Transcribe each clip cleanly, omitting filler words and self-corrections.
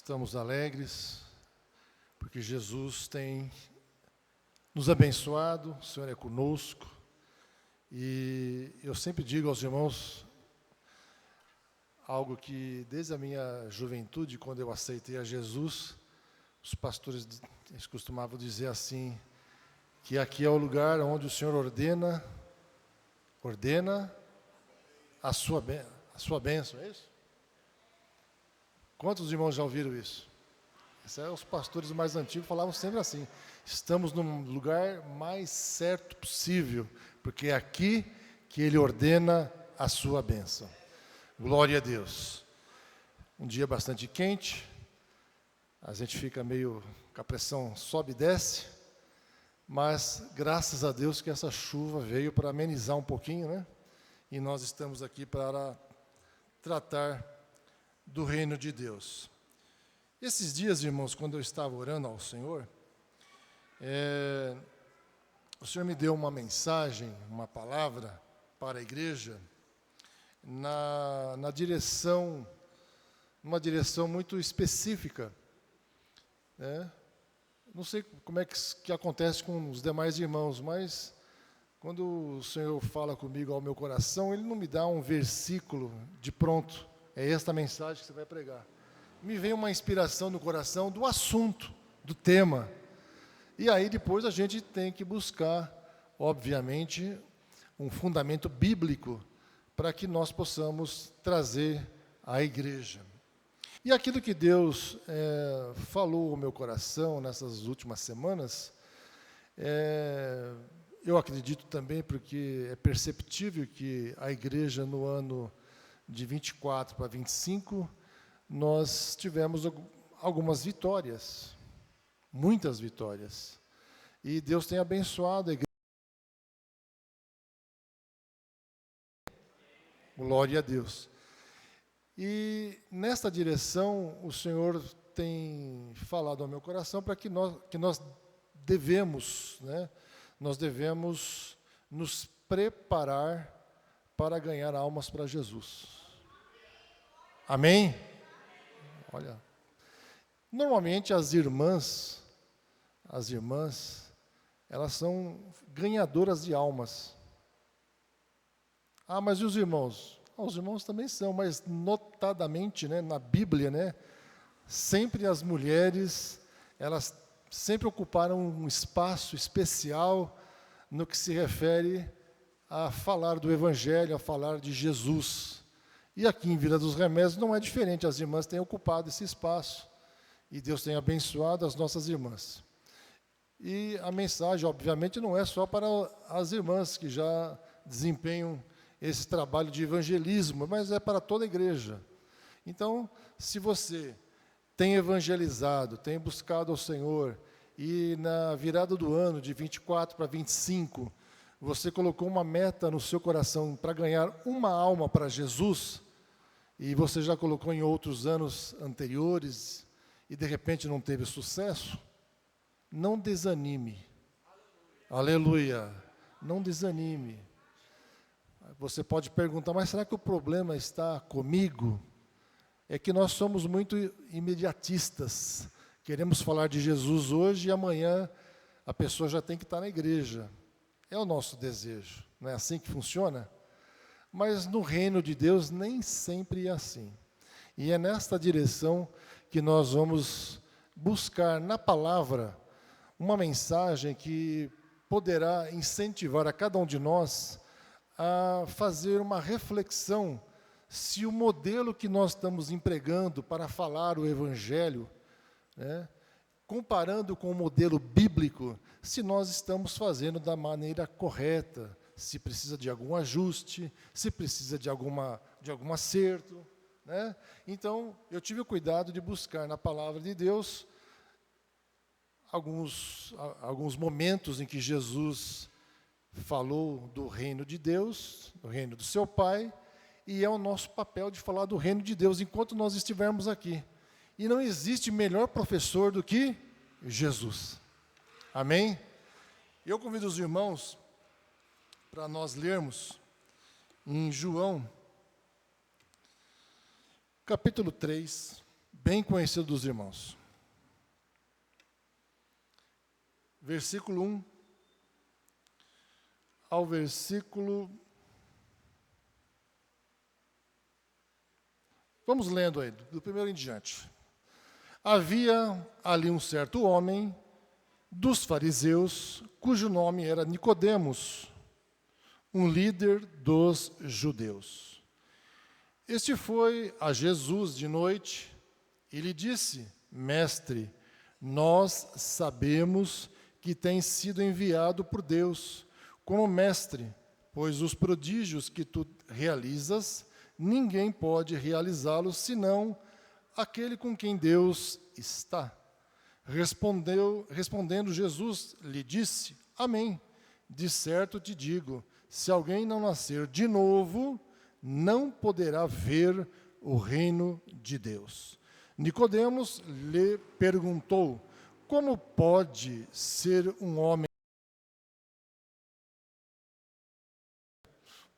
Estamos alegres, porque Jesus tem nos abençoado, o Senhor é conosco, e eu sempre digo aos irmãos algo que desde a minha juventude, quando eu aceitei a Jesus, os pastores eles costumavam dizer assim, que aqui é o lugar onde o Senhor ordena a sua bênção, é isso? Quantos irmãos já ouviram isso? Os pastores mais antigos falavam sempre assim, estamos num lugar mais certo possível, porque é aqui que Ele ordena a sua bênção. Glória a Deus. Um dia bastante quente, a gente fica meio com a pressão sobe e desce, mas graças a Deus que essa chuva veio para amenizar um pouquinho, né? E nós estamos aqui para tratar do reino de Deus. Esses dias, irmãos, quando eu estava orando ao Senhor, o Senhor me deu uma mensagem, uma palavra para a igreja, numa direção muito específica, né? Não sei como é que acontece com os demais irmãos, mas quando o Senhor fala comigo ao meu coração, Ele não me dá um versículo de pronto, é esta mensagem que você vai pregar. Me vem uma inspiração no coração do assunto, do tema. E aí depois a gente tem que buscar, obviamente, um fundamento bíblico para que nós possamos trazer à igreja. E aquilo que Deus falou ao meu coração nessas últimas semanas, eu acredito também, porque é perceptível que a igreja no ano de 24 para 25, nós tivemos algumas vitórias, muitas vitórias. E Deus tem abençoado a igreja. Glória a Deus. E nesta direção, o Senhor tem falado ao meu coração para que nós devemos, né, nós devemos nos preparar para ganhar almas para Jesus. Amém? Olha, normalmente as irmãs, elas são ganhadoras de almas. Ah, mas e os irmãos? Os irmãos também são, mas notadamente, né, na Bíblia, né, sempre as mulheres, elas sempre ocuparam um espaço especial no que se refere a falar do Evangelho, a falar de Jesus. E aqui em Vila dos Remédios não é diferente, as irmãs têm ocupado esse espaço, e Deus tem abençoado as nossas irmãs. E a mensagem, obviamente, não é só para as irmãs que já desempenham esse trabalho de evangelismo, mas é para toda a igreja. Então, se você tem evangelizado, tem buscado ao Senhor, e na virada do ano, de 24 para 25, você colocou uma meta no seu coração para ganhar uma alma para Jesus, e você já colocou em outros anos anteriores, e de repente não teve sucesso, não desanime. Aleluia. Não desanime. Você pode perguntar, mas será que o problema está comigo? É que nós somos muito imediatistas. Queremos falar de Jesus hoje e amanhã a pessoa já tem que estar na igreja. É o nosso desejo. Não é assim que funciona? Mas no reino de Deus nem sempre é assim. E é nesta direção que nós vamos buscar na palavra uma mensagem que poderá incentivar a cada um de nós a fazer uma reflexão se o modelo que nós estamos empregando para falar o Evangelho, né, comparando com o modelo bíblico, se nós estamos fazendo da maneira correta, se precisa de algum ajuste, se precisa de algum acerto, né? Então, eu tive o cuidado de buscar na palavra de Deus alguns momentos em que Jesus falou do reino de Deus, do reino do seu Pai, e é o nosso papel de falar do reino de Deus enquanto nós estivermos aqui. E não existe melhor professor do que Jesus. Amém? Eu convido os irmãos para nós lermos em João, capítulo 3, bem conhecido dos irmãos. Versículo 1 ao versículo... Vamos lendo aí, do primeiro em diante. Havia ali um certo homem dos fariseus, cujo nome era Nicodemos, um líder dos judeus. Este foi a Jesus de noite e lhe disse: Mestre, nós sabemos que tens sido enviado por Deus como mestre, pois os prodígios que tu realizas, ninguém pode realizá-los senão aquele com quem Deus está. Respondendo Jesus, lhe disse: Amém. De certo te digo, se alguém não nascer de novo, não poderá ver o reino de Deus. Nicodemos lhe perguntou: Como pode ser um homem?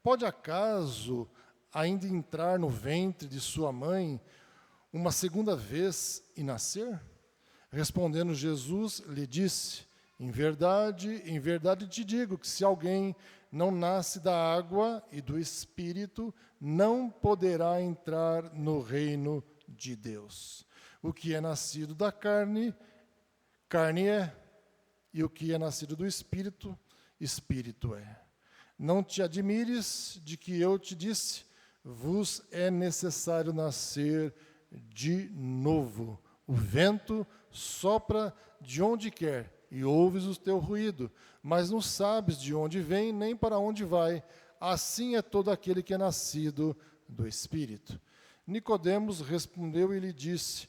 Pode acaso ainda entrar no ventre de sua mãe uma segunda vez e nascer? Respondendo Jesus, lhe disse: em verdade te digo que se alguém não nasce da água e do Espírito, não poderá entrar no reino de Deus. O que é nascido da carne, carne é, e o que é nascido do Espírito, Espírito é. Não te admires de que eu te disse, vos é necessário nascer de novo. O vento sopra de onde quer, e ouves o teu ruído, mas não sabes de onde vem, nem para onde vai. Assim é todo aquele que é nascido do Espírito. Nicodemos respondeu e lhe disse: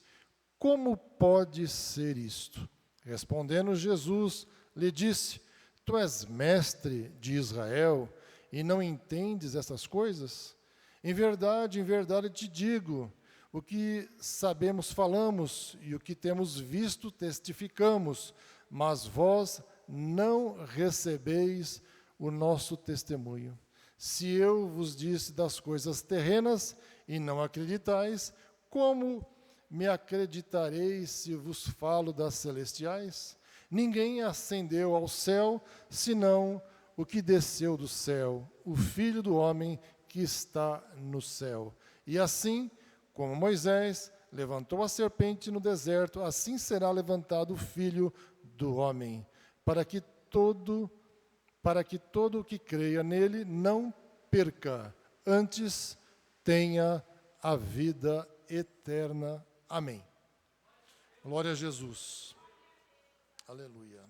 Como pode ser isto? Respondendo Jesus, lhe disse: Tu és mestre de Israel e não entendes essas coisas? Em verdade te digo, o que sabemos falamos, e o que temos visto testificamos, mas vós não recebeis o nosso testemunho. Se eu vos disse das coisas terrenas e não acreditais, como me acreditareis se vos falo das celestiais? Ninguém ascendeu ao céu, senão o que desceu do céu, o Filho do homem que está no céu. E assim, como Moisés levantou a serpente no deserto, assim será levantado o Filho do homem, para que todo o que creia nele não perca, antes tenha a vida eterna. Amém. Glória a Jesus. Aleluia.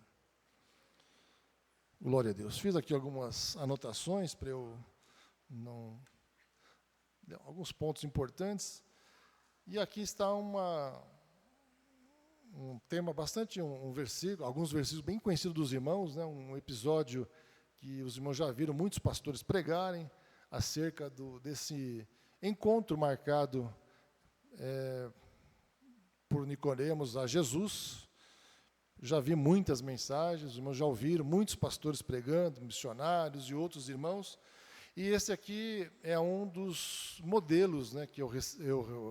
Glória a Deus. Fiz aqui algumas anotações para eu não... alguns pontos importantes. E aqui está um tema bastante, um versículo, alguns versículos bem conhecidos dos irmãos, né, um episódio que os irmãos já viram muitos pastores pregarem acerca desse encontro marcado por Nicodemos a Jesus. Já vi muitas mensagens, os irmãos já ouviram, muitos pastores pregando, missionários e outros irmãos. E esse aqui é um dos modelos, né, que eu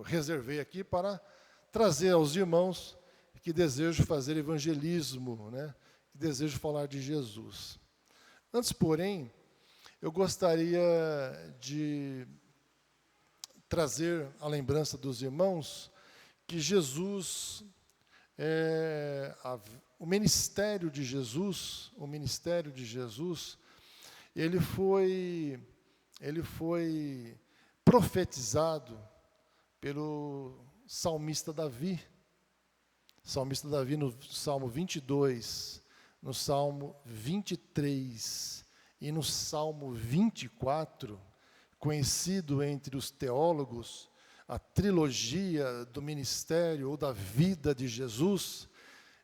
reservei aqui para trazer aos irmãos que desejam fazer evangelismo, né, que desejam falar de Jesus. Antes, porém, eu gostaria de trazer a lembrança dos irmãos que Jesus, o ministério de Jesus, ele foi profetizado pelo salmista Davi. Salmista Davi no Salmo 22, no Salmo 23 e no Salmo 24, conhecido entre os teólogos, a trilogia do ministério ou da vida de Jesus.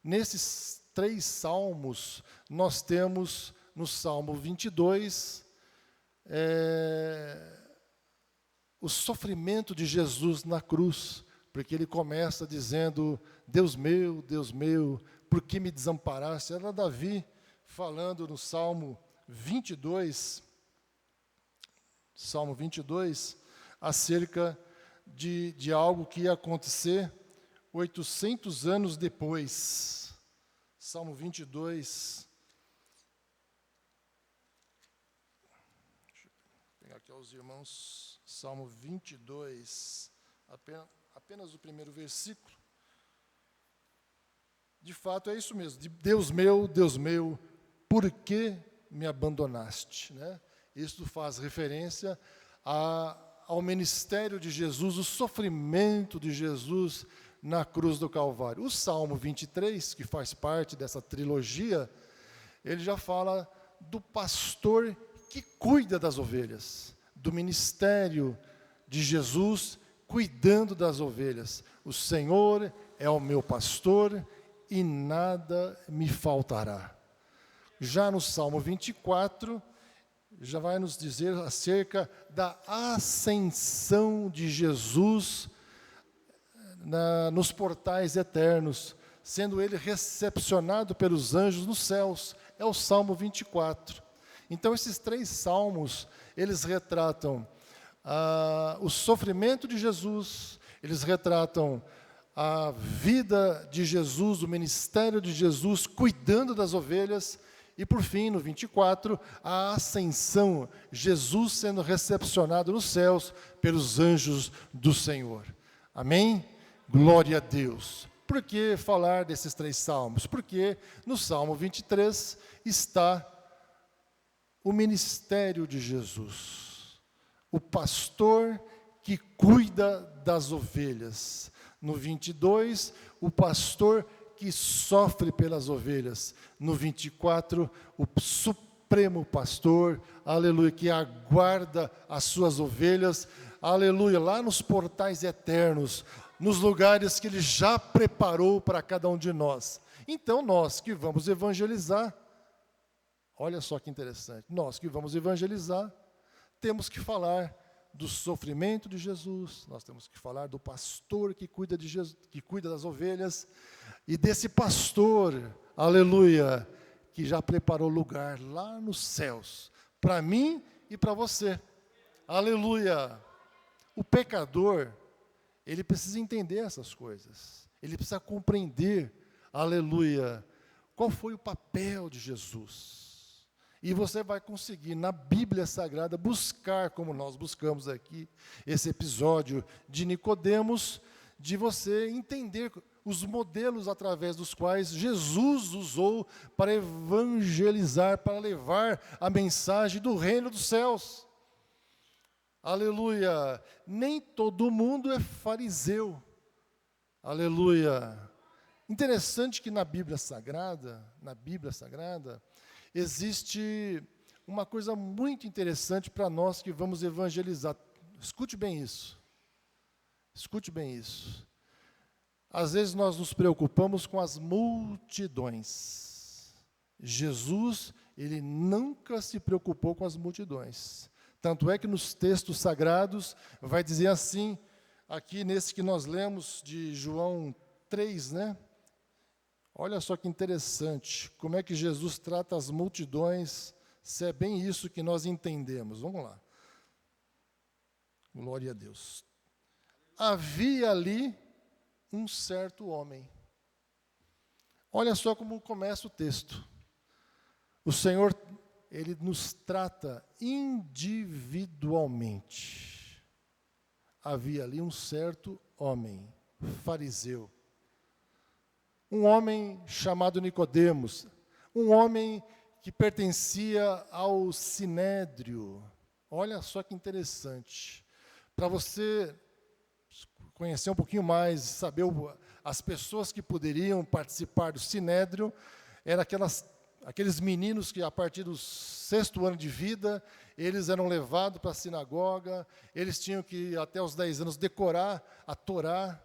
Nesses 3 salmos, nós temos no Salmo 22, o sofrimento de Jesus na cruz, porque ele começa dizendo: Deus meu, por que me desamparaste? Era Davi falando no Salmo 22, acerca de algo que ia acontecer 800 anos depois. Salmo 22. Deixa eu pegar aqui aos irmãos. Salmo 22. Apenas o primeiro versículo. De fato, é isso mesmo. Deus meu, por que me abandonaste? Né? Isso faz referência ao ministério de Jesus, o sofrimento de Jesus na cruz do Calvário. O Salmo 23, que faz parte dessa trilogia, ele já fala do pastor que cuida das ovelhas, do ministério de Jesus cuidando das ovelhas. O Senhor é o meu pastor e nada me faltará. Já no Salmo 24, já vai nos dizer acerca da ascensão de Jesus nos portais eternos, sendo ele recepcionado pelos anjos nos céus. É o Salmo 24. Então, esses 3 salmos, eles retratam o sofrimento de Jesus, eles retratam a vida de Jesus, o ministério de Jesus, cuidando das ovelhas, e por fim, no 24, a ascensão, Jesus sendo recepcionado nos céus pelos anjos do Senhor. Amém? Glória a Deus. Por que falar desses 3 salmos? Porque no Salmo 23 está o ministério de Jesus, o pastor que cuida das ovelhas. No 22, o pastor que sofre pelas ovelhas. No 24, o supremo pastor, aleluia, que aguarda as suas ovelhas, aleluia, lá nos portais eternos, nos lugares que ele já preparou para cada um de nós. Então, nós que vamos evangelizar, olha só que interessante, nós que vamos evangelizar, temos que falar do sofrimento de Jesus, nós temos que falar do pastor que cuida de Jesus, que cuida das ovelhas, e desse pastor, aleluia, que já preparou lugar lá nos céus, para mim e para você. Aleluia! O pecador, ele precisa entender essas coisas, ele precisa compreender, aleluia, qual foi o papel de Jesus. E você vai conseguir, na Bíblia Sagrada, buscar, como nós buscamos aqui, esse episódio de Nicodemos, de você entender os modelos através dos quais Jesus usou para evangelizar, para levar a mensagem do reino dos céus. Aleluia! Nem todo mundo é fariseu. Aleluia! Interessante que na Bíblia Sagrada, existe uma coisa muito interessante para nós que vamos evangelizar. Escute bem isso. Escute bem isso. Às vezes nós nos preocupamos com as multidões. Jesus, ele nunca se preocupou com as multidões. Tanto é que nos textos sagrados vai dizer assim, aqui nesse que nós lemos de João 3, né? Olha só que interessante, como é que Jesus trata as multidões, se é bem isso que nós entendemos. Vamos lá. Glória a Deus. Havia ali um certo homem. Olha só como começa o texto. O Senhor, ele nos trata individualmente. Havia ali um certo homem, fariseu. Um homem chamado Nicodemos, um homem que pertencia ao Sinédrio. Olha só que interessante. Para você conhecer um pouquinho mais, saber as pessoas que poderiam participar do Sinédrio, eram aqueles meninos que a partir do 6º ano de vida, eles eram levados para a sinagoga, eles tinham que até os 10 anos decorar a Torá,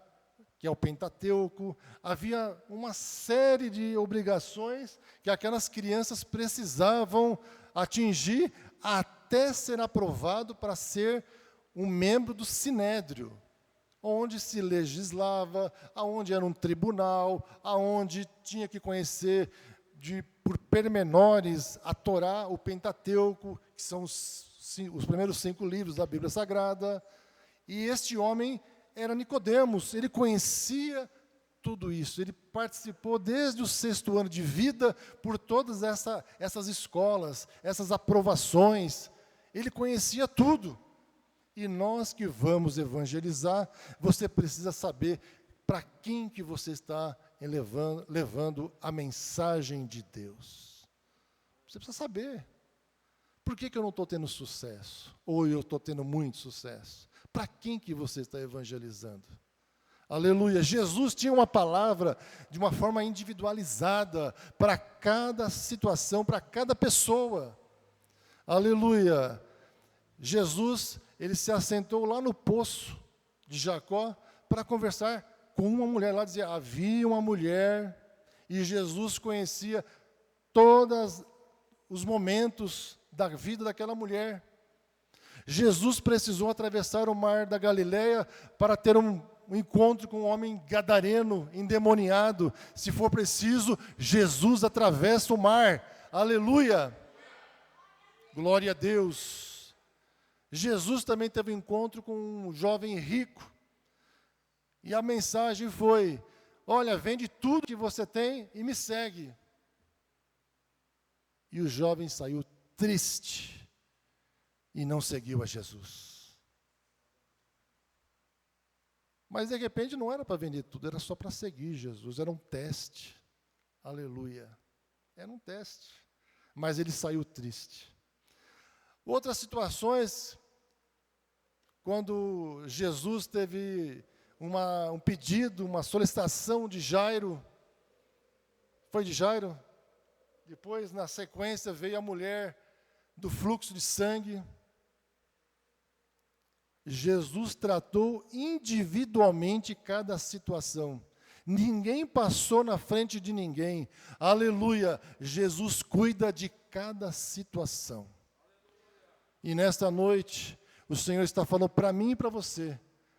que é o Pentateuco. Havia uma série de obrigações que aquelas crianças precisavam atingir até ser aprovado para ser um membro do Sinédrio, onde se legislava, aonde era um tribunal, aonde tinha que conhecer por pormenores a Torá, o Pentateuco, que são os primeiros 5 livros da Bíblia Sagrada. E este homem era Nicodemos, ele conhecia tudo isso. Ele participou desde o 6º ano de vida por todas essas escolas, essas aprovações. Ele conhecia tudo. E nós que vamos evangelizar, você precisa saber para quem que você está levando a mensagem de Deus. Você precisa saber. Por que eu não estou tendo sucesso? Ou eu estou tendo muito sucesso? Para quem que você está evangelizando? Aleluia. Jesus tinha uma palavra de uma forma individualizada para cada situação, para cada pessoa. Aleluia. Jesus, ele se assentou lá no poço de Jacó para conversar com uma mulher. Lá dizia, havia uma mulher e Jesus conhecia todos os momentos da vida daquela mulher. Jesus precisou atravessar o mar da Galileia para ter um encontro com um homem gadareno, endemoniado. Se for preciso, Jesus atravessa o mar. Aleluia! Glória a Deus. Jesus também teve um encontro com um jovem rico. E a mensagem foi, olha, vende tudo que você tem e me segue. E o jovem saiu triste e não seguiu a Jesus. Mas de repente não era para vender tudo, era só para seguir Jesus, era um teste. Aleluia. Era um teste. Mas ele saiu triste. Outras situações, quando Jesus teve um pedido, uma solicitação de Jairo, foi de Jairo? Depois, na sequência, veio a mulher do fluxo de sangue. Jesus tratou individualmente cada situação. Ninguém passou na frente de ninguém. Aleluia! Jesus cuida de cada situação. E nesta noite, o Senhor está falando para mim e para você.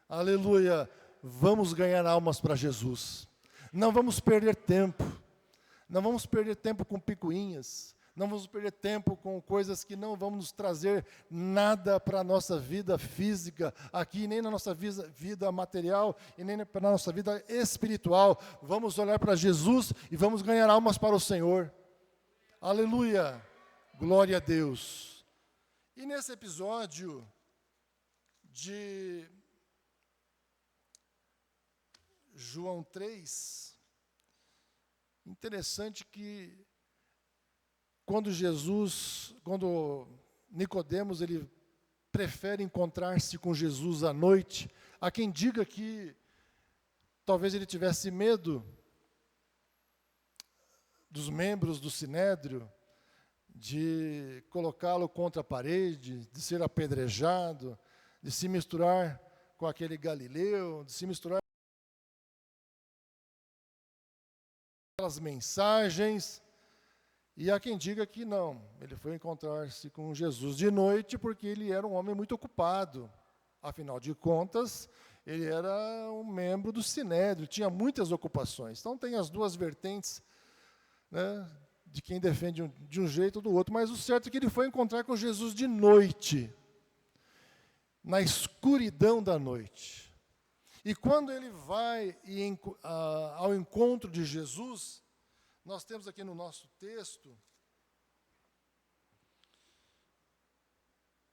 Aleluia! Vamos ganhar almas para Jesus. Não vamos perder tempo. Não vamos perder tempo com picuinhas. Não vamos perder tempo com coisas que não vão nos trazer nada para a nossa vida física, aqui, nem na nossa vida material, e nem para a nossa vida espiritual. Vamos olhar para Jesus e vamos ganhar almas para o Senhor. Aleluia! Glória a Deus. E nesse episódio de João 3, interessante que quando Nicodemos, ele prefere encontrar-se com Jesus à noite, há quem diga que talvez ele tivesse medo dos membros do Sinédrio, de colocá-lo contra a parede, de ser apedrejado, de se misturar com aquele Galileu, de se misturar com aquelas mensagens. E há quem diga que não, ele foi encontrar-se com Jesus de noite porque ele era um homem muito ocupado. Afinal de contas, ele era um membro do Sinédrio, tinha muitas ocupações. Então tem as duas vertentes, né, de quem defende de um jeito ou do outro. Mas o certo é que ele foi encontrar com Jesus de noite, na escuridão da noite. E quando ele vai ao encontro de Jesus, nós temos aqui no nosso texto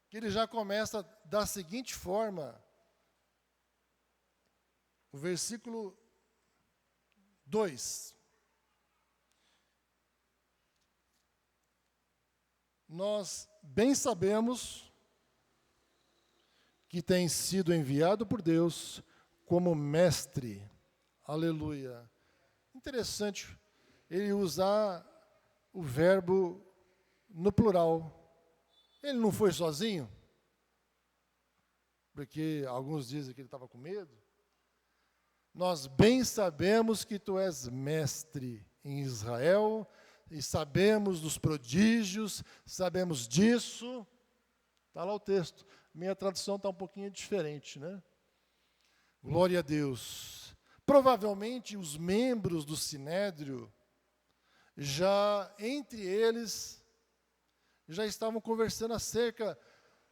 que ele já começa da seguinte forma, o versículo 2. Nós bem sabemos que tem sido enviado por Deus como mestre. Aleluia. Interessante ele usar o verbo no plural. Ele não foi sozinho? Porque alguns dizem que ele estava com medo. Nós bem sabemos que tu és mestre em Israel, e sabemos dos prodígios, sabemos disso. Está lá o texto. Minha tradução está um pouquinho diferente, né? Glória a Deus. Provavelmente os membros do Sinédrio, já entre eles, já estavam conversando acerca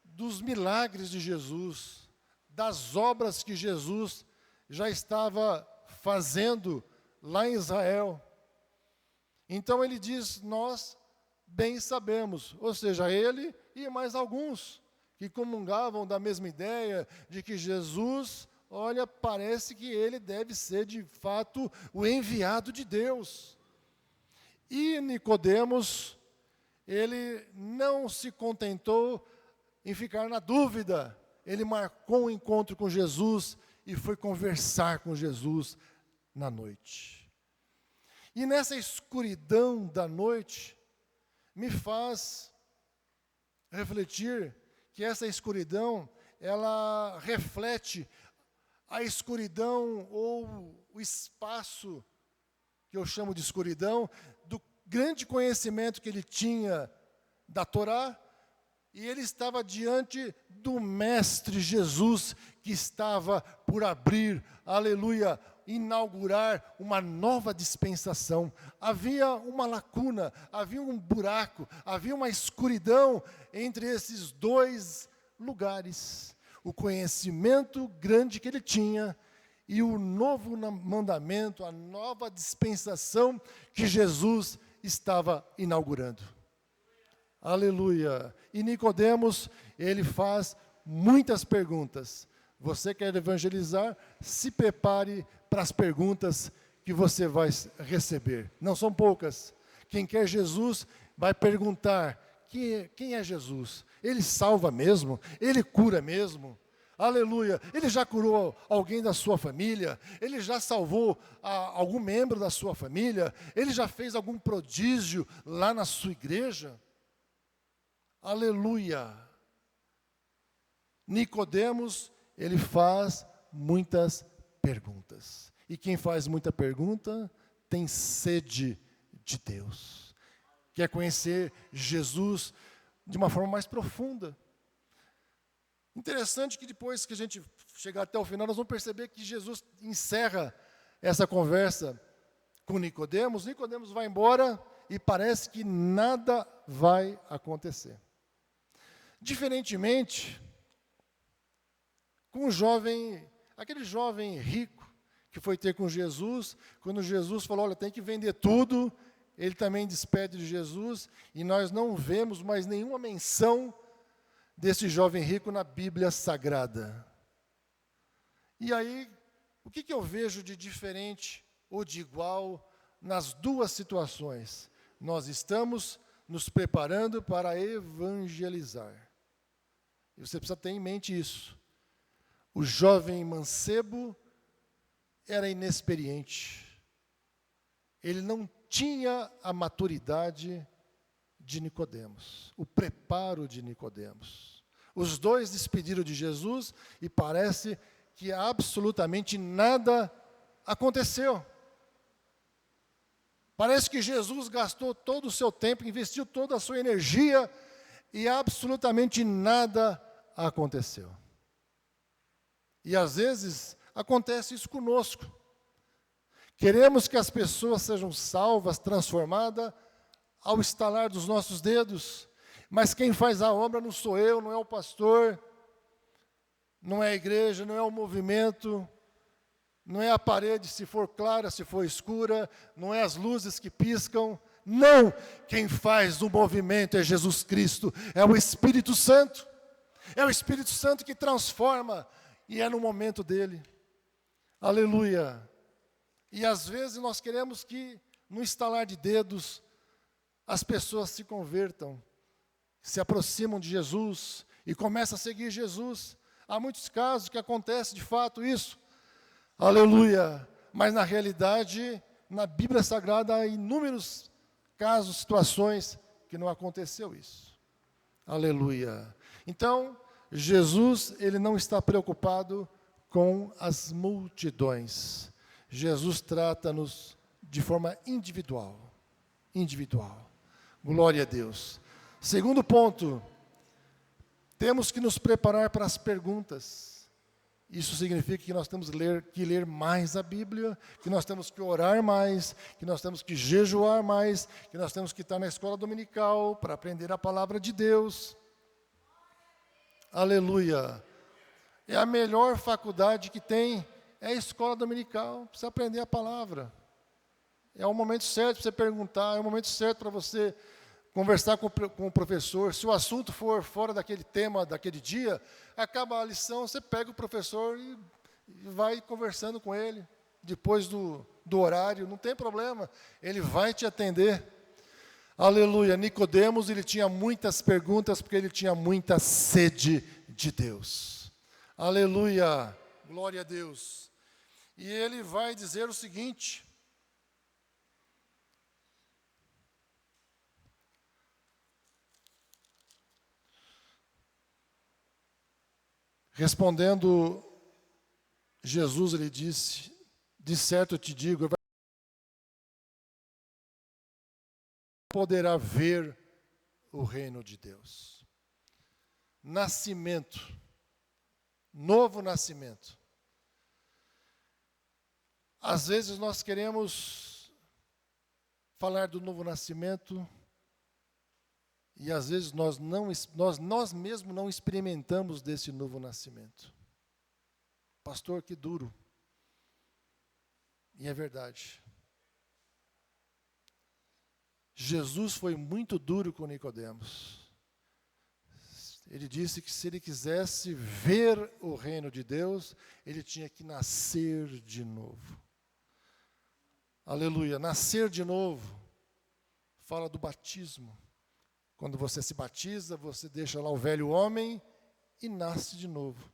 dos milagres de Jesus, das obras que Jesus já estava fazendo lá em Israel. Então ele diz, nós bem sabemos, ou seja, ele e mais alguns que comungavam da mesma ideia de que Jesus, olha, parece que ele deve ser de fato o enviado de Deus. E Nicodemos, ele não se contentou em ficar na dúvida, ele marcou um encontro com Jesus e foi conversar com Jesus na noite. E nessa escuridão da noite, me faz refletir que essa escuridão, ela reflete a escuridão ou o espaço, que eu chamo de escuridão, do grande conhecimento que ele tinha da Torá, e ele estava diante do Mestre Jesus, que estava por abrir, aleluia, inaugurar uma nova dispensação. Havia uma lacuna, havia um buraco, havia uma escuridão entre esses dois lugares. O conhecimento grande que ele tinha e o novo mandamento, a nova dispensação que Jesus estava inaugurando. Aleluia. E Nicodemos, ele faz muitas perguntas. Você quer evangelizar? Se prepare para as perguntas que você vai receber. Não são poucas. Quem quer Jesus vai perguntar, quem é Jesus? Ele salva mesmo? Ele cura mesmo? Aleluia. Ele já curou alguém da sua família? Ele já salvou algum membro da sua família? Ele já fez algum prodígio lá na sua igreja? Aleluia. Nicodemos, ele faz muitas perguntas. E quem faz muita pergunta tem sede de Deus. Quer conhecer Jesus de uma forma mais profunda. Interessante que depois que a gente chegar até o final, nós vamos perceber que Jesus encerra essa conversa com Nicodemos. Nicodemos vai embora e parece que nada vai acontecer. Diferentemente com o jovem, aquele jovem rico que foi ter com Jesus, quando Jesus falou, olha, tem que vender tudo, ele também despede de Jesus, e nós não vemos mais nenhuma menção desse jovem rico na Bíblia Sagrada. E aí, o que eu vejo de diferente ou de igual nas duas situações? Nós estamos nos preparando para evangelizar. E você precisa ter em mente isso. O jovem mancebo era inexperiente. Ele não tinha a maturidade de Nicodemos, o preparo de Nicodemos. Os dois despediram de Jesus e parece que absolutamente nada aconteceu. Parece que Jesus gastou todo o seu tempo, investiu toda a sua energia e absolutamente nada aconteceu. E às vezes acontece isso conosco. Queremos que as pessoas sejam salvas, transformadas, ao estalar dos nossos dedos, mas quem faz a obra não sou eu, não é o pastor, não é a igreja, não é o movimento, não é a parede se for clara, se for escura, não é as luzes que piscam, não, quem faz o movimento é Jesus Cristo, é o Espírito Santo, é o Espírito Santo que transforma, e é no momento dele, aleluia. E às vezes nós queremos que, no estalar de dedos, as pessoas se convertam, se aproximam de Jesus e começam a seguir Jesus. Há muitos casos que acontece de fato isso, aleluia. Mas na realidade, na Bíblia Sagrada há inúmeros casos, situações que não aconteceu isso, aleluia. Então, Jesus, ele não está preocupado com as multidões. Jesus trata-nos de forma individual. Individual. Glória a Deus. Segundo ponto, temos que nos preparar para as perguntas. Isso significa que nós temos que ler mais a Bíblia, que nós temos que orar mais, que nós temos que jejuar mais, que nós temos que estar na escola dominical para aprender a palavra de Deus. Aleluia. É a melhor faculdade que tem, é a escola dominical, precisa aprender a palavra. É o momento certo para você perguntar, é o momento certo para você conversar com o professor. Se o assunto for fora daquele tema, daquele dia, acaba a lição, você pega o professor e vai conversando com ele, depois do horário, não tem problema, ele vai te atender. Aleluia. Nicodemos, ele tinha muitas perguntas, porque ele tinha muita sede de Deus. Aleluia. Glória a Deus. E ele vai dizer o seguinte: respondendo Jesus, ele disse: de certo eu te digo, poderá ver o reino de Deus. Nascimento, novo nascimento. Às vezes nós queremos falar do novo nascimento e às vezes nós mesmos não experimentamos desse novo nascimento. Pastor, que duro. E é verdade. Jesus foi muito duro com Nicodemos. Ele disse que se ele quisesse ver o reino de Deus, ele tinha que nascer de novo. Aleluia. Nascer de novo fala do batismo. Quando você se batiza, você deixa lá o velho homem e nasce de novo.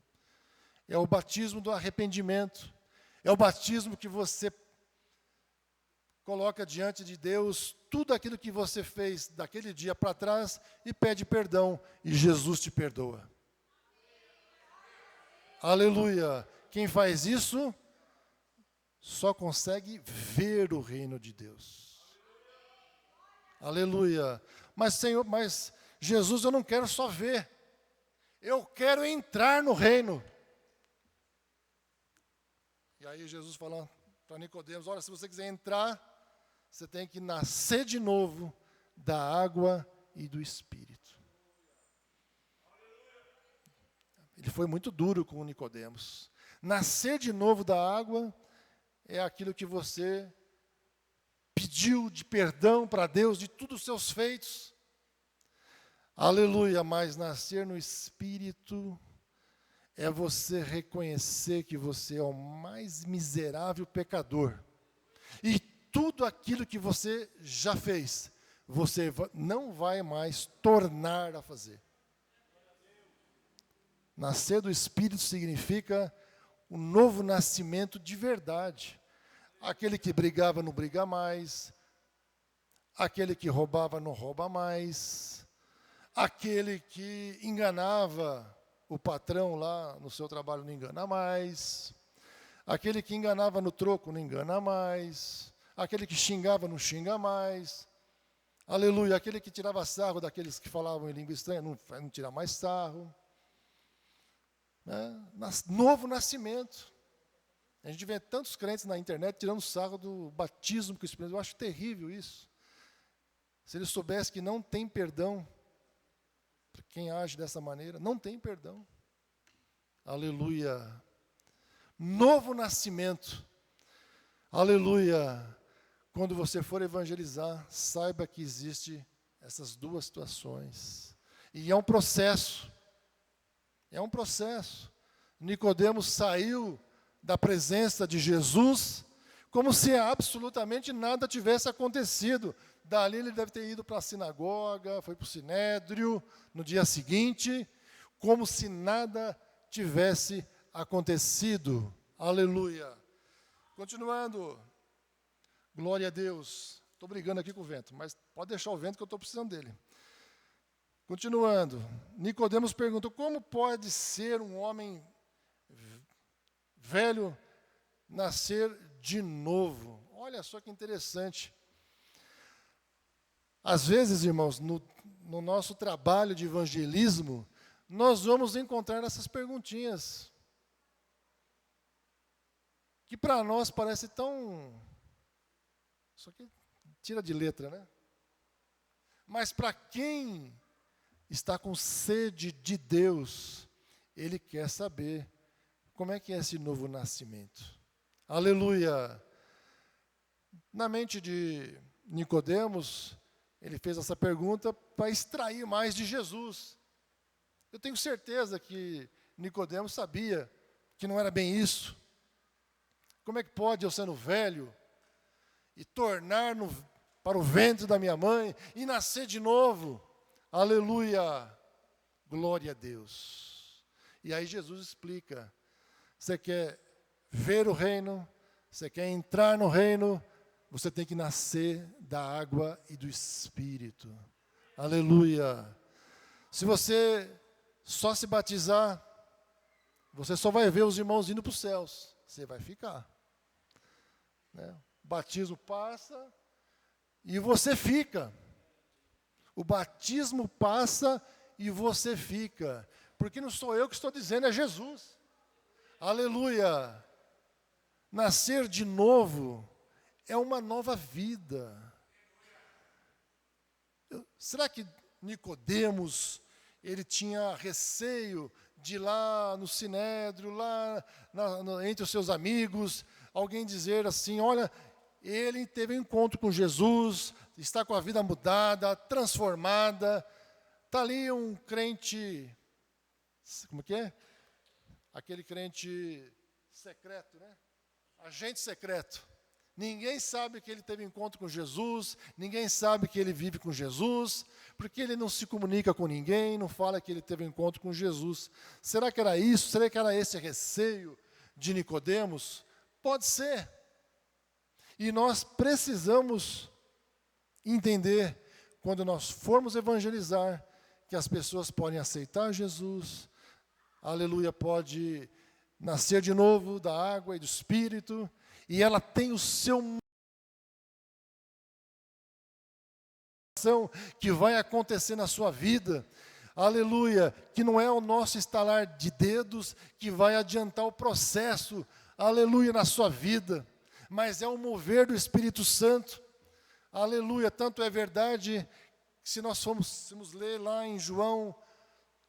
É o batismo do arrependimento. É o batismo que você coloca diante de Deus tudo aquilo que você fez daquele dia para trás e pede perdão, e Jesus te perdoa. Aleluia. Quem faz isso só consegue ver o reino de Deus. Aleluia. Mas Senhor, Jesus, eu não quero só ver. Eu quero entrar no reino. E aí Jesus fala para Nicodemos: olha, se você quiser entrar, você tem que nascer de novo da água e do Espírito. Ele foi muito duro com o Nicodemos. Nascer de novo da água é aquilo que você pediu de perdão para Deus de todos os seus feitos. Aleluia, mas nascer no Espírito é você reconhecer que você é o mais miserável pecador. E tudo aquilo que você já fez, você não vai mais tornar a fazer. Nascer do Espírito significa um novo nascimento de verdade. Aquele que brigava não briga mais, aquele que roubava não rouba mais, aquele que enganava o patrão lá no seu trabalho não engana mais, aquele que enganava no troco não engana mais, aquele que xingava não xinga mais, aleluia, aquele que tirava sarro daqueles que falavam em língua estranha não tira mais sarro. Novo nascimento. A gente vê tantos crentes na internet tirando sarro do batismo que o Espírito. Eu acho terrível isso. Se eles soubessem que não tem perdão para quem age dessa maneira, não tem perdão. Aleluia. Novo nascimento. Aleluia. Quando você for evangelizar, saiba que existe essas duas situações. E é um processo. É um processo. Nicodemos saiu da presença de Jesus como se absolutamente nada tivesse acontecido. Dali ele deve ter ido para a sinagoga, foi para o sinédrio no dia seguinte, como se nada tivesse acontecido. Aleluia. Continuando. Glória a Deus. Estou brigando aqui com o vento, mas pode deixar o vento que eu estou precisando dele. Continuando. Nicodemos perguntou: como pode ser um homem velho nascer de novo? Olha só que interessante. Às vezes, irmãos, no nosso trabalho de evangelismo, nós vamos encontrar essas perguntinhas, que para nós parece tão... Isso aqui tira de letra, né? Mas para quem está com sede de Deus, ele quer saber como é que é esse novo nascimento. Aleluia! Na mente de Nicodemos, ele fez essa pergunta para extrair mais de Jesus. Eu tenho certeza que Nicodemos sabia que não era bem isso. Como é que pode eu sendo velho e tornar para o ventre da minha mãe e nascer de novo? Aleluia! Glória a Deus. E aí Jesus explica: você quer ver o reino, você quer entrar no reino, você tem que nascer da água e do Espírito. Aleluia! Se você só se batizar, você só vai ver os irmãos indo para os céus. Você vai ficar. Né? O batismo passa e você fica. O batismo passa e você fica. Porque não sou eu que estou dizendo, é Jesus. Aleluia! Nascer de novo é uma nova vida. Será que Nicodemos, ele tinha receio de ir lá no Sinédrio, lá entre os seus amigos, alguém dizer assim: olha, ele teve um encontro com Jesus, está com a vida mudada, transformada, está ali um crente, como que é? Aquele crente secreto, né? Agente secreto. Ninguém sabe que ele teve encontro com Jesus, ninguém sabe que ele vive com Jesus, porque ele não se comunica com ninguém, não fala que ele teve encontro com Jesus. Será que era isso? Será que era esse receio de Nicodemos? Pode ser. E nós precisamos entender, quando nós formos evangelizar, que as pessoas podem aceitar Jesus, aleluia, pode nascer de novo da água e do Espírito, e ela tem o seu que vai acontecer na sua vida, aleluia, que não é o nosso estalar de dedos que vai adiantar o processo, aleluia, na sua vida, mas é o mover do Espírito Santo, aleluia. Tanto é verdade que se nós formos ler lá em João,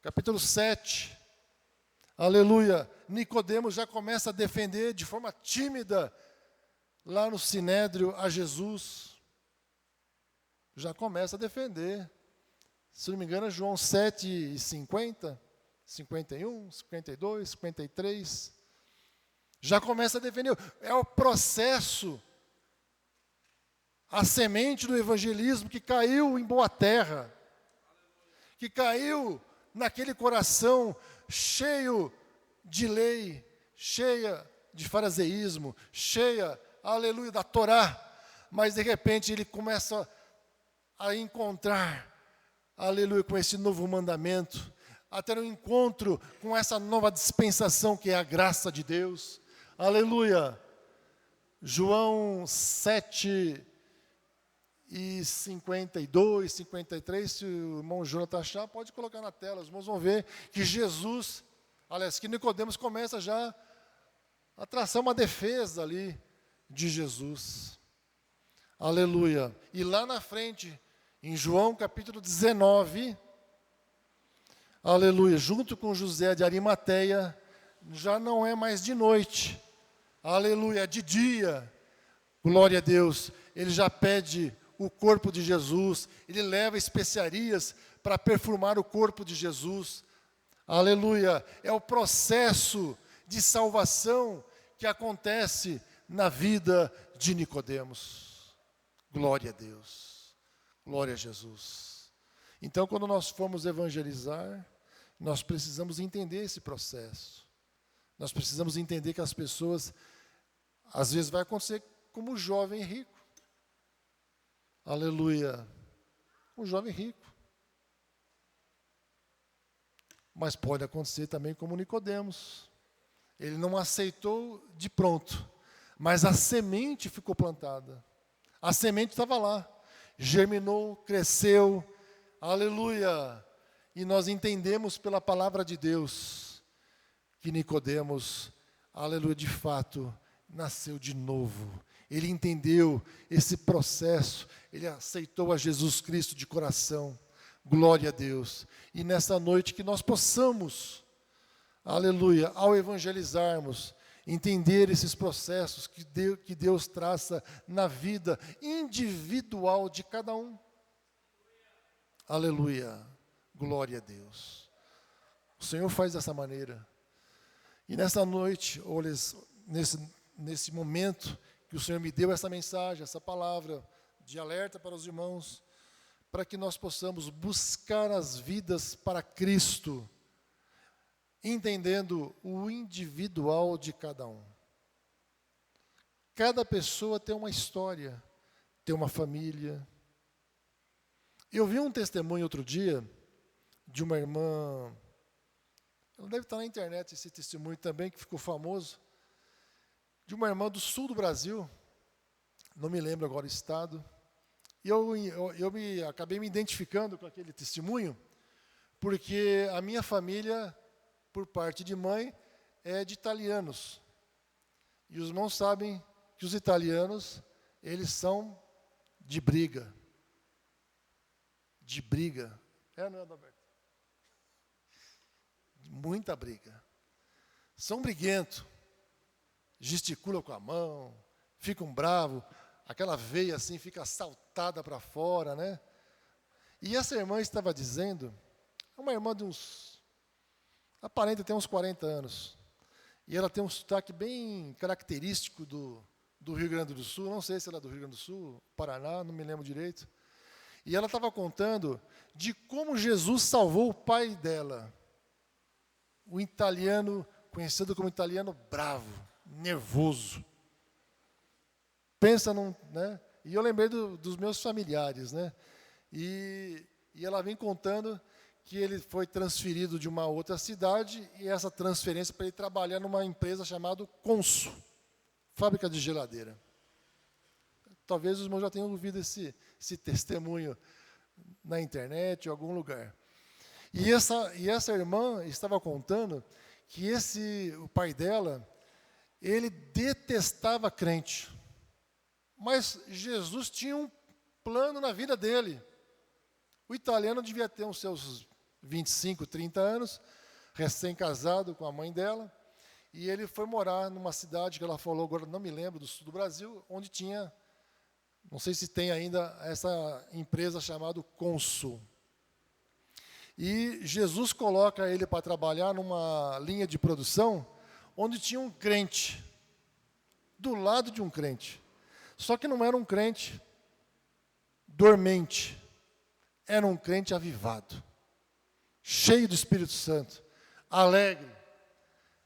capítulo 7, aleluia, Nicodemos já começa a defender de forma tímida, lá no Sinédrio, a Jesus. Já começa a defender. Se não me engano, é João 7:50, 51, 52, 53. Já começa a defender. É o processo, a semente do evangelismo que caiu em boa terra, que caiu naquele coração cheio de lei, cheia de fariseísmo, cheia, aleluia, da Torá, mas de repente ele começa a encontrar, aleluia, com esse novo mandamento, a ter um encontro com essa nova dispensação que é a graça de Deus, aleluia. João 7:52, 53, se o irmão Jonathan achar, pode colocar na tela, os irmãos vão ver que Jesus, aliás, que Nicodemos começa já a traçar uma defesa ali de Jesus, aleluia. E lá na frente, em João capítulo 19, aleluia, junto com José de Arimateia, já não é mais de noite, aleluia, é de dia, glória a Deus, ele já pede o corpo de Jesus, ele leva especiarias para perfumar o corpo de Jesus, aleluia, é o processo de salvação que acontece na vida de Nicodemos, glória a Deus, glória a Jesus. Então, quando nós formos evangelizar, nós precisamos entender esse processo, nós precisamos entender que as pessoas, às vezes vai acontecer como o jovem rico, aleluia, um jovem rico, mas pode acontecer também como Nicodemos, ele não aceitou de pronto, mas a semente ficou plantada, a semente estava lá, germinou, cresceu, aleluia, e nós entendemos pela palavra de Deus, que Nicodemos, aleluia, de fato, nasceu de novo, ele entendeu esse processo, ele aceitou a Jesus Cristo de coração, glória a Deus, e nessa noite que nós possamos, aleluia, ao evangelizarmos, entender esses processos que Deus traça na vida individual de cada um. Aleluia, glória a Deus. O Senhor faz dessa maneira. E nessa noite, ou nesse momento que o Senhor me deu essa mensagem, essa palavra de alerta para os irmãos, para que nós possamos buscar as vidas para Cristo, entendendo o individual de cada um. Cada pessoa tem uma história, tem uma família. Eu vi um testemunho outro dia de uma irmã, ela deve estar na internet esse testemunho também, que ficou famoso, de uma irmã do sul do Brasil, não me lembro agora o estado, e acabei me identificando com aquele testemunho, porque a minha família, por parte de mãe, é de italianos. E os irmãos sabem que os italianos, eles são de briga. De briga. Não é, Adalberto? Muita briga. São briguentos. Gesticulam com a mão, ficam bravos, aquela veia assim fica saltada para fora, né? E essa irmã estava dizendo, é uma irmã de aparenta ter uns 40 anos, e ela tem um sotaque bem característico do Rio Grande do Sul, não sei se ela é do Rio Grande do Sul, Paraná, não me lembro direito, e ela estava contando de como Jesus salvou o pai dela, o italiano, conhecido como italiano bravo, nervoso. Pensa né? E eu lembrei dos meus familiares, né? E ela vem contando que ele foi transferido de uma outra cidade e essa transferência para ele trabalhar numa empresa chamada Consul, fábrica de geladeira. Talvez os irmãos já tenham ouvido esse testemunho na internet, em algum lugar. E essa irmã estava contando que o pai dela, ele detestava crente. Mas Jesus tinha um plano na vida dele. O italiano devia ter uns seus 25, 30 anos, recém-casado com a mãe dela, e ele foi morar numa cidade que ela falou, agora não me lembro, do sul do Brasil, onde tinha, não sei se tem ainda, essa empresa chamada Consul. E Jesus coloca ele para trabalhar numa linha de produção, onde tinha um crente, do lado de um crente. Só que não era um crente dormente, era um crente avivado, cheio do Espírito Santo, alegre,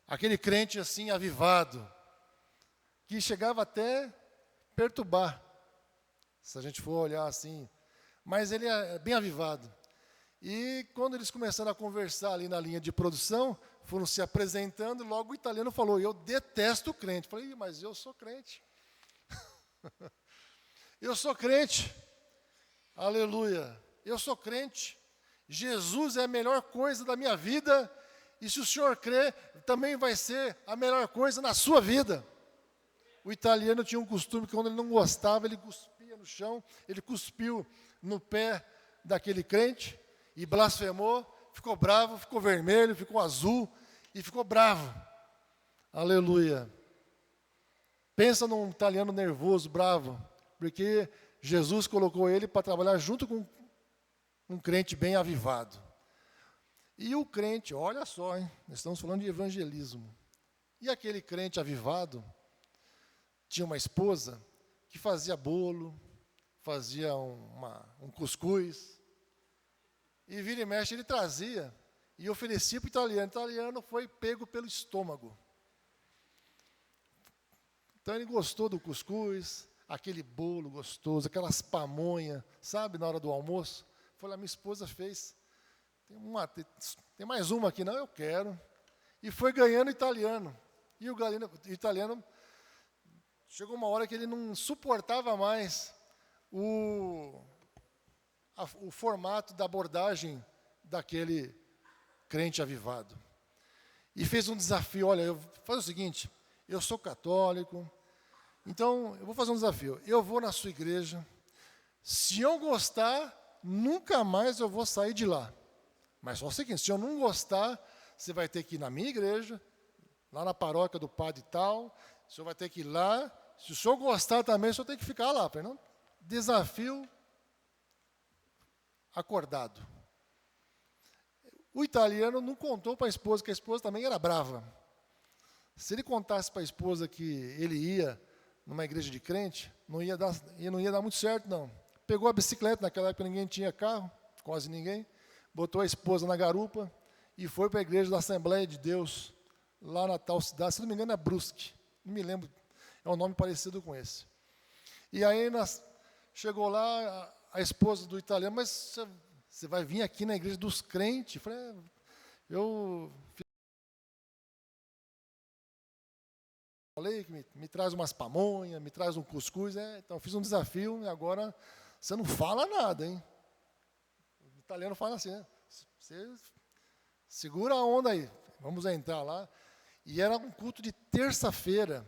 aquele crente assim avivado, que chegava até perturbar, se a gente for olhar assim, mas ele é bem avivado. E quando eles começaram a conversar ali na linha de produção, foram se apresentando, logo o italiano falou, eu detesto o crente. Eu falei, mas eu sou crente. Eu sou crente. Aleluia. Eu sou crente. Jesus é a melhor coisa da minha vida. E se o senhor crê, também vai ser a melhor coisa na sua vida. O italiano tinha um costume que quando ele não gostava, ele cuspia no chão, ele cuspiu no pé daquele crente e blasfemou, ficou bravo, ficou vermelho, ficou azul e ficou bravo. Aleluia. Pensa num italiano nervoso, bravo, porque Jesus colocou ele para trabalhar junto com um crente bem avivado. E o crente, olha só, hein, nós estamos falando de evangelismo. E aquele crente avivado tinha uma esposa que fazia bolo, fazia um cuscuz, e vira e mexe ele trazia e oferecia para o italiano. O italiano foi pego pelo estômago. Então ele gostou do cuscuz, aquele bolo gostoso, aquelas pamonhas, sabe, na hora do almoço. Falei, a minha esposa fez, tem mais uma aqui, não, eu quero. E foi ganhando italiano. E o italiano, chegou uma hora que ele não suportava mais o formato da abordagem daquele crente avivado. E fez um desafio, olha, faz o seguinte, eu sou católico, então eu vou fazer um desafio, eu vou na sua igreja, se eu gostar, nunca mais eu vou sair de lá. Mas só o seguinte, se eu não gostar, você vai ter que ir na minha igreja, lá na paróquia do padre e tal, o senhor vai ter que ir lá, se o senhor gostar também, o senhor tem que ficar lá. Falei, não, desafio acordado. O italiano não contou para a esposa, que a esposa também era brava. Se ele contasse para a esposa que ele ia numa igreja de crente, não ia dar muito certo, não. Pegou a bicicleta, naquela época ninguém tinha carro, quase ninguém, botou a esposa na garupa e foi para a igreja da Assembleia de Deus, lá na tal cidade, se não me engano é Brusque, não me lembro, é um nome parecido com esse. E aí chegou lá a esposa do italiano, mas você vai vir aqui na igreja dos crentes? Eu falei, eu falei que me traz umas pamonhas, me traz um cuscuz, então eu fiz um desafio e agora você não fala nada, hein? O italiano fala assim, né? Você segura a onda aí, vamos entrar lá. E era um culto de terça-feira,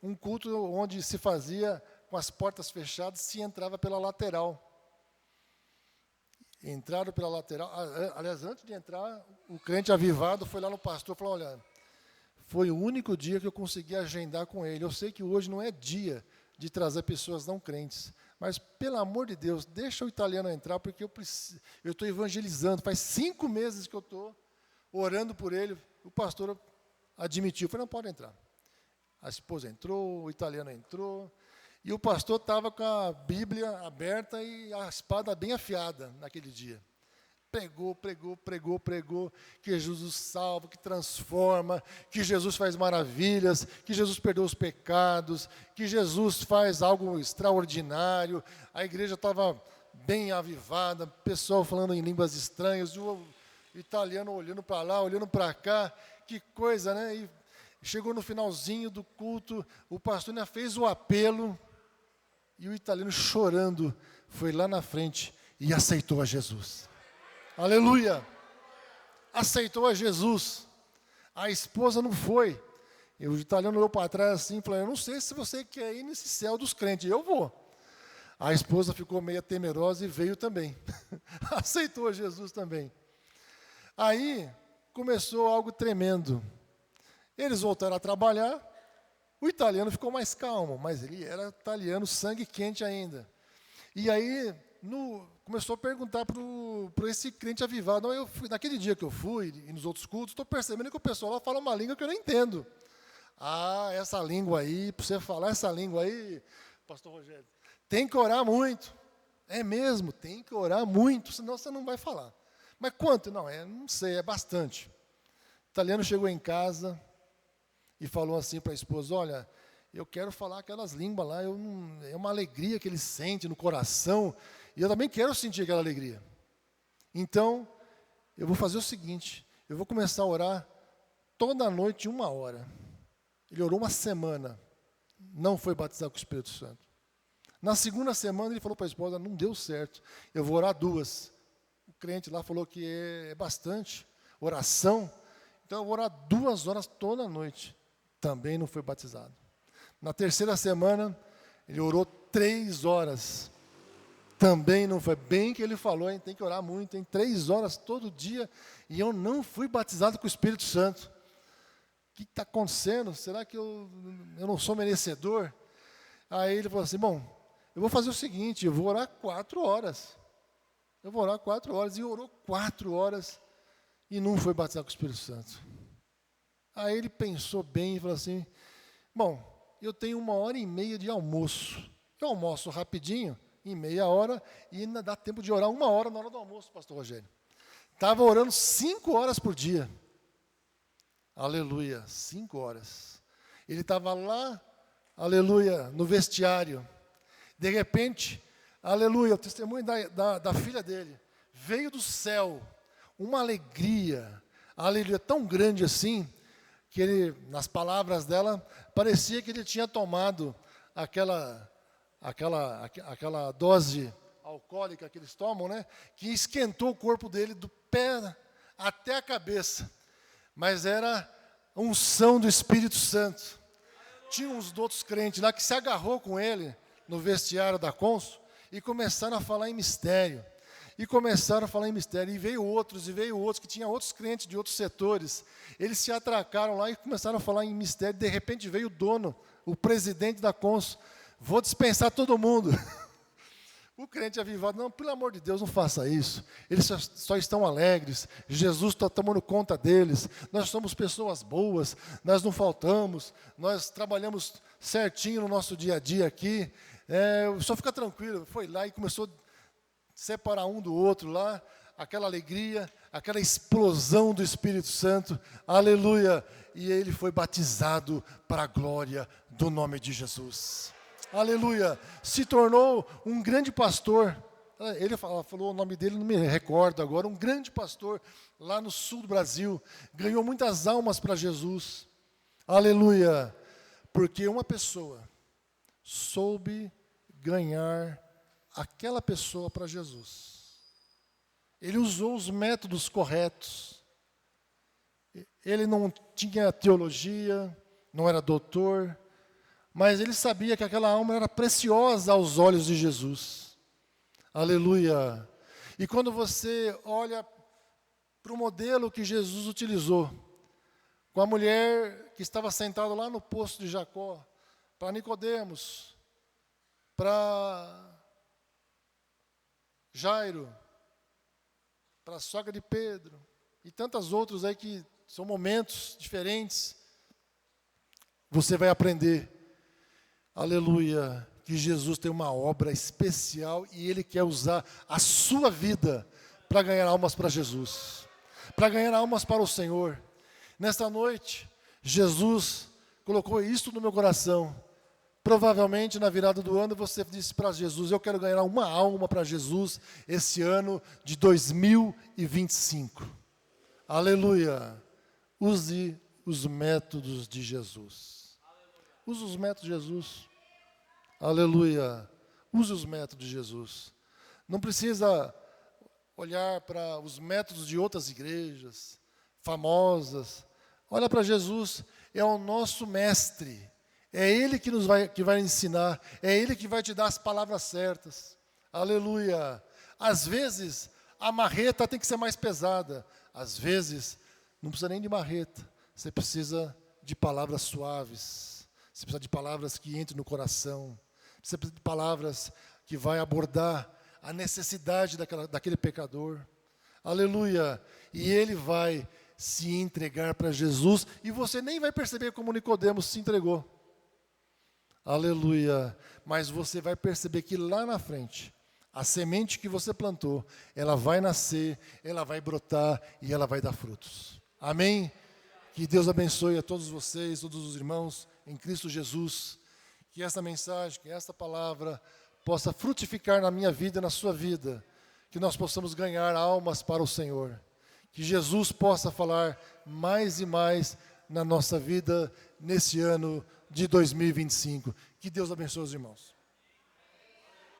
um culto onde se fazia com as portas fechadas, se entrava pela lateral. Entraram pela lateral, aliás, antes de entrar, o crente avivado foi lá no pastor e falou, olha, foi o único dia que eu consegui agendar com ele. Eu sei que hoje não é dia de trazer pessoas não crentes, mas, pelo amor de Deus, deixa o italiano entrar, porque eu estou evangelizando. Faz 5 meses que eu estou orando por ele. O pastor admitiu, falei, não, pode entrar. A esposa entrou, o italiano entrou, e o pastor estava com a Bíblia aberta e a espada bem afiada naquele dia. Pregou, que Jesus salva, que transforma, que Jesus faz maravilhas, que Jesus perdoa os pecados, que Jesus faz algo extraordinário. A igreja estava bem avivada, pessoal falando em línguas estranhas, o italiano olhando para lá, olhando para cá, que coisa, né? E chegou no finalzinho do culto, o pastor ainda fez o apelo, e o italiano chorando foi lá na frente e aceitou a Jesus. Aleluia! Aceitou a Jesus. A esposa não foi. E o italiano olhou para trás assim e falou, eu não sei se você quer ir nesse céu dos crentes. Eu vou. A esposa ficou meio temerosa e veio também. Aceitou a Jesus também. Aí começou algo tremendo. Eles voltaram a trabalhar. O italiano ficou mais calmo, mas ele era italiano, sangue quente ainda. E aí começou a perguntar para esse crente avivado. Não, naquele dia que eu fui, e nos outros cultos, estou percebendo que o pessoal lá fala uma língua que eu não entendo. Ah, essa língua aí, para você falar essa língua aí, pastor Rogério, tem que orar muito. É mesmo, tem que orar muito, senão você não vai falar. Mas quanto? Não sei, é bastante. O italiano chegou em casa e falou assim para a esposa, olha, eu quero falar aquelas línguas lá, é uma alegria que ele sente no coração, e eu também quero sentir aquela alegria. Então, eu vou fazer o seguinte, eu vou começar a orar toda noite 1 hora. Ele orou 1 semana, não foi batizado com o Espírito Santo. Na segunda semana, ele falou para a esposa, não deu certo, eu vou orar 2. O crente lá falou que é bastante oração, então eu vou orar 2 horas toda noite. Também não foi batizado. Na terceira semana, ele orou 3 horas. Também não foi bem que ele falou, hein? Tem que orar muito, hein? 3 horas todo dia, e eu não fui batizado com o Espírito Santo. O que está acontecendo? Será que eu não sou merecedor? Aí ele falou assim, bom, eu vou fazer o seguinte, eu vou orar 4 horas. Eu vou orar 4 horas, e orou 4 horas, e não foi batizado com o Espírito Santo. Aí ele pensou bem e falou assim, bom, eu tenho 1h30 de almoço. Eu almoço rapidinho, em meia hora, e ainda dá tempo de orar 1 hora na hora do almoço, pastor Rogério. Estava orando 5 horas por dia. Aleluia, 5 horas. Ele estava lá, aleluia, no vestiário. De repente, aleluia, o testemunho da filha dele. Veio do céu uma alegria, aleluia, tão grande assim, que ele, nas palavras dela, parecia que ele tinha tomado aquela dose alcoólica que eles tomam, né? Que esquentou o corpo dele do pé até a cabeça. Mas era a unção do Espírito Santo. Tinha uns outros crentes lá que se agarrou com ele no vestiário da cônsul e começaram a falar em mistério. E começaram a falar em mistério. E veio outros, que tinham outros crentes de outros setores. Eles se atracaram lá e começaram a falar em mistério. De repente veio o dono, o presidente da Consul. Vou dispensar todo mundo. O crente avivado, não, pelo amor de Deus, não faça isso. Eles só estão alegres. Jesus está tomando conta deles. Nós somos pessoas boas, nós não faltamos, nós trabalhamos certinho no nosso dia a dia aqui. Só fica tranquilo. Foi lá e começou a separar um do outro lá, aquela alegria, aquela explosão do Espírito Santo. Aleluia! E ele foi batizado para a glória do nome de Jesus. Aleluia, se tornou um grande pastor. Ele falou o nome dele, não me recordo agora. Um grande pastor lá no sul do Brasil. Ganhou muitas almas para Jesus. Aleluia, porque uma pessoa soube ganhar aquela pessoa para Jesus. Ele usou os métodos corretos. Ele não tinha teologia, não era doutor, mas ele sabia que aquela alma era preciosa aos olhos de Jesus. Aleluia. E quando você olha para o modelo que Jesus utilizou, com a mulher que estava sentada lá no poço de Jacó, para Nicodemos, para Jairo, para a sogra de Pedro, e tantas outras aí que são momentos diferentes, você vai aprender. Aleluia, que Jesus tem uma obra especial e Ele quer usar a sua vida para ganhar almas para Jesus, para ganhar almas para o Senhor. Nesta noite, Jesus colocou isto no meu coração. Provavelmente na virada do ano você disse para Jesus, eu quero ganhar uma alma para Jesus esse ano de 2025. Aleluia, use os métodos de Jesus. Use os métodos de Jesus. Aleluia. Use os métodos de Jesus. Não precisa olhar para os métodos de outras igrejas famosas. Olha para Jesus, é o nosso mestre. É Ele que vai ensinar. É Ele que vai te dar as palavras certas. Aleluia. Às vezes, a marreta tem que ser mais pesada. Às vezes, não precisa nem de marreta. Você precisa de palavras suaves. Você precisa de palavras que entrem no coração. Você precisa de palavras que vai abordar a necessidade daquele pecador. Aleluia. E ele vai se entregar para Jesus e você nem vai perceber como Nicodemos se entregou. Aleluia. Mas você vai perceber que lá na frente, a semente que você plantou, ela vai nascer, ela vai brotar e ela vai dar frutos. Amém? Que Deus abençoe a todos vocês, todos os irmãos em Cristo Jesus. Que essa mensagem, que essa palavra possa frutificar na minha vida e na sua vida. Que nós possamos ganhar almas para o Senhor. Que Jesus possa falar mais e mais na nossa vida nesse ano de 2025. Que Deus abençoe os irmãos.